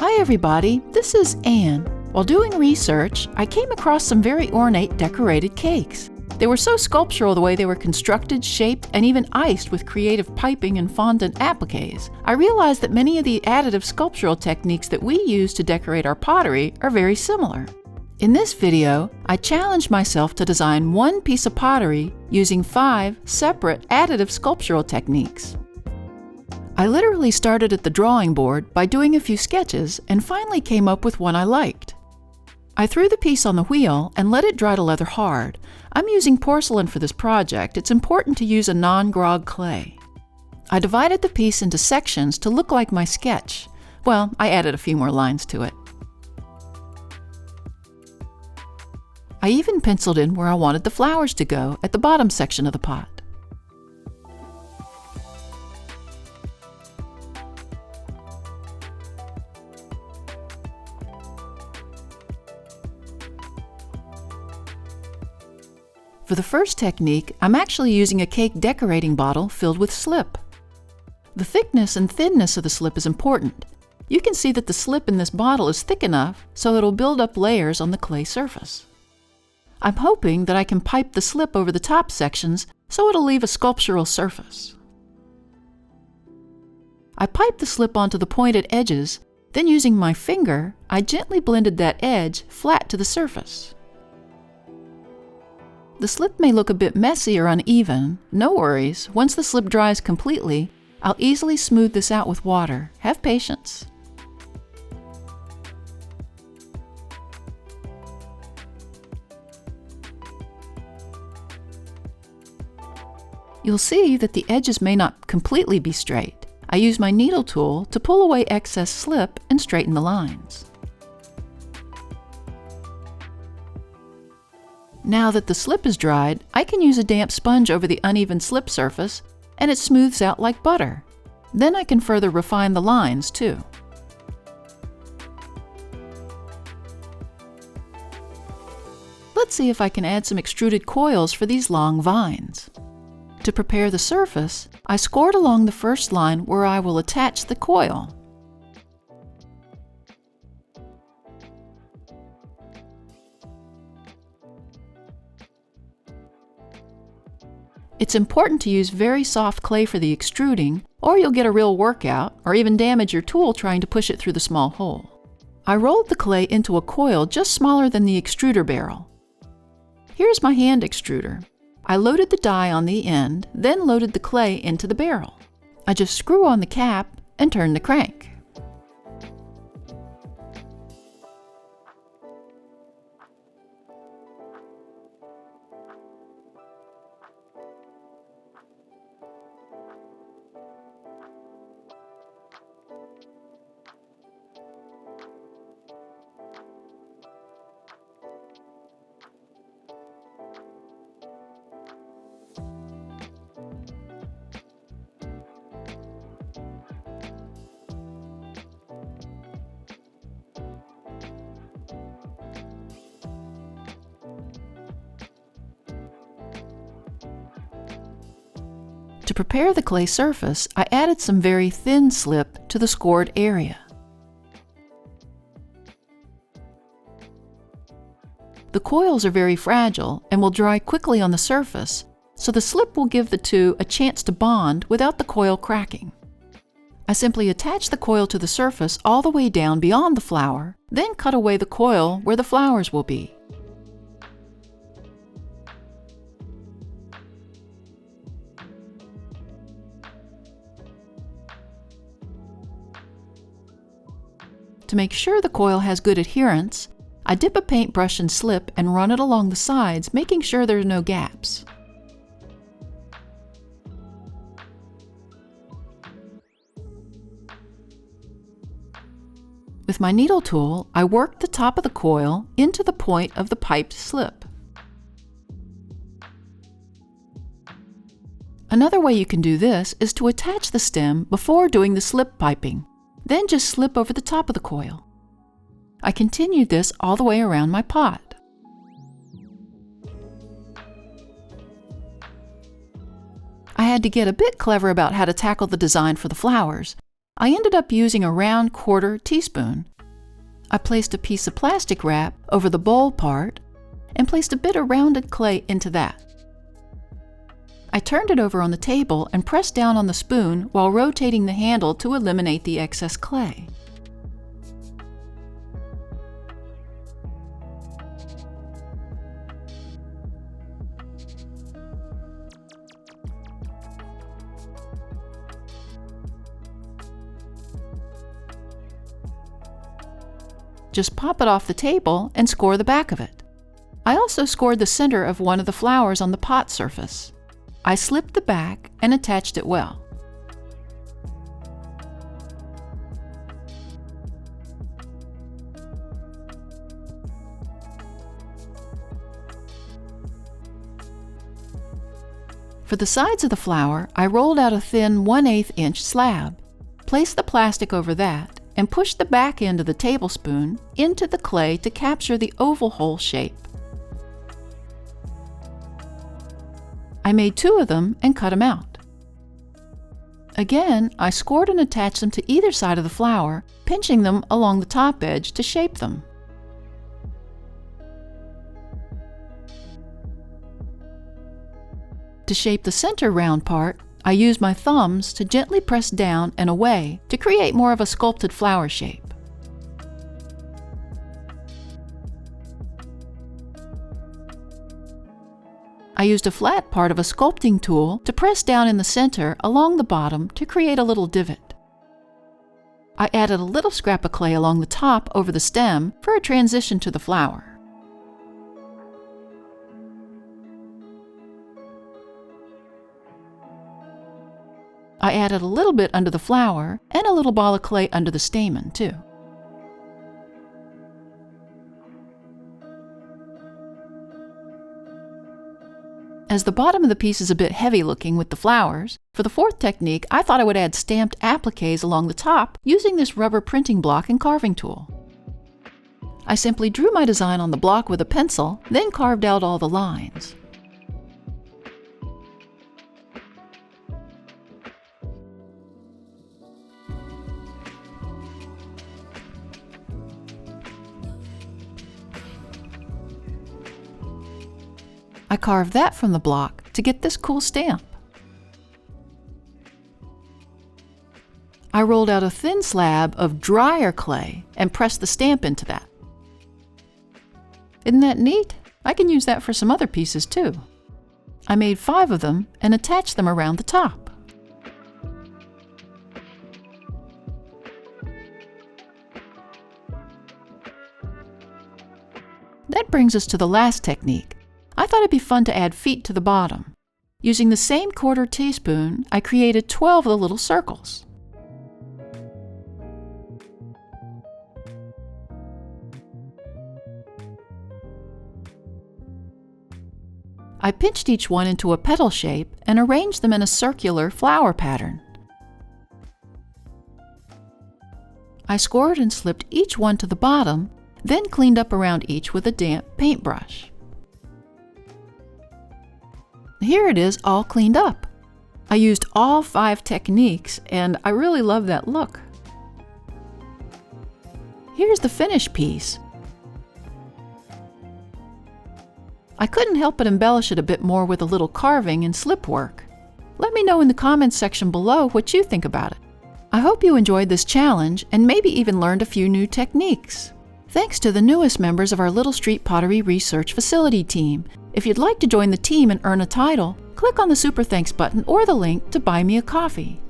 Hi everybody, this is Anne. While doing research, I came across some very ornate decorated cakes. They were so sculptural the way they were constructed, shaped, and even iced with creative piping and fondant appliques. I realized that many of the additive sculptural techniques that we use to decorate our pottery are very similar. In this video, I challenged myself to design one piece of pottery using 5 separate additive sculptural techniques. I literally started at the drawing board by doing a few sketches and finally came up with one I liked. I threw the piece on the wheel and let it dry to leather hard. I'm using porcelain for this project. It's important to use a non-grog clay. I divided the piece into sections to look like my sketch. Well, I added a few more lines to it. I even penciled in where I wanted the flowers to go at the bottom section of the pot. For the first technique, I'm actually using a cake decorating bottle filled with slip. The thickness and thinness of the slip is important. You can see that the slip in this bottle is thick enough so it'll build up layers on the clay surface. I'm hoping that I can pipe the slip over the top sections so it'll leave a sculptural surface. I piped the slip onto the pointed edges, then using my finger, I gently blended that edge flat to the surface. The slip may look a bit messy or uneven. No worries, once the slip dries completely, I'll easily smooth this out with water. Have patience. You'll see that the edges may not completely be straight. I use my needle tool to pull away excess slip and straighten the lines. Now that the slip is dried, I can use a damp sponge over the uneven slip surface and it smooths out like butter. Then I can further refine the lines too. Let's see if I can add some extruded coils for these long vines. To prepare the surface, I scored along the first line where I will attach the coil. It's important to use very soft clay for the extruding, or you'll get a real workout, or even damage your tool trying to push it through the small hole. I rolled the clay into a coil just smaller than the extruder barrel. Here's my hand extruder. I loaded the die on the end, then loaded the clay into the barrel. I just screw on the cap and turn the crank. To prepare the clay surface, I added some very thin slip to the scored area. The coils are very fragile and will dry quickly on the surface, so the slip will give the two a chance to bond without the coil cracking. I simply attach the coil to the surface all the way down beyond the flower, then cut away the coil where the flowers will be. To make sure the coil has good adherence, I dip a paintbrush in slip and run it along the sides, making sure there are no gaps. With my needle tool, I work the top of the coil into the point of the piped slip. Another way you can do this is to attach the stem before doing the slip piping. Then just slip over the top of the coil. I continued this all the way around my pot. I had to get a bit clever about how to tackle the design for the flowers. I ended up using a round 1/4 teaspoon. I placed a piece of plastic wrap over the bowl part and placed a bit of rounded clay into that. I turned it over on the table and pressed down on the spoon while rotating the handle to eliminate the excess clay. Just pop it off the table and score the back of it. I also scored the center of one of the flowers on the pot surface. I slipped the back and attached it well. For the sides of the flower, I rolled out a thin 1/8 inch slab, placed the plastic over that, and pushed the back end of the tablespoon into the clay to capture the oval hole shape. I made 2 of them and cut them out. Again, I scored and attached them to either side of the flower, pinching them along the top edge to shape them. To shape the center round part, I used my thumbs to gently press down and away to create more of a sculpted flower shape. I used a flat part of a sculpting tool to press down in the center along the bottom to create a little divot. I added a little scrap of clay along the top over the stem for a transition to the flower. I added a little bit under the flower and a little ball of clay under the stamen, too. As the bottom of the piece is a bit heavy looking with the flowers, for the 4th technique, I thought I would add stamped appliques along the top using this rubber printing block and carving tool. I simply drew my design on the block with a pencil, then carved out all the lines. I carved that from the block to get this cool stamp. I rolled out a thin slab of drier clay and pressed the stamp into that. Isn't that neat? I can use that for some other pieces too. I made 5 of them and attached them around the top. That brings us to the last technique. I thought it'd be fun to add feet to the bottom. Using the same 1/4 teaspoon, I created 12 of the little circles. I pinched each one into a petal shape and arranged them in a circular flower pattern. I scored and slipped each one to the bottom, then cleaned up around each with a damp paintbrush. Here it is all cleaned up. I used all 5 techniques and I really love that look. Here's the finished piece. I couldn't help but embellish it a bit more with a little carving and slip work. Let me know in the comments section below what you think about it. I hope you enjoyed this challenge and maybe even learned a few new techniques. Thanks to the newest members of our Little Street Pottery Research Facility team. If you'd like to join the team and earn a title, click on the Super Thanks button or the link to buy me a coffee.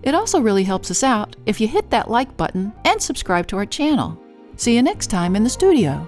It also really helps us out if you hit that like button and subscribe to our channel. See you next time in the studio.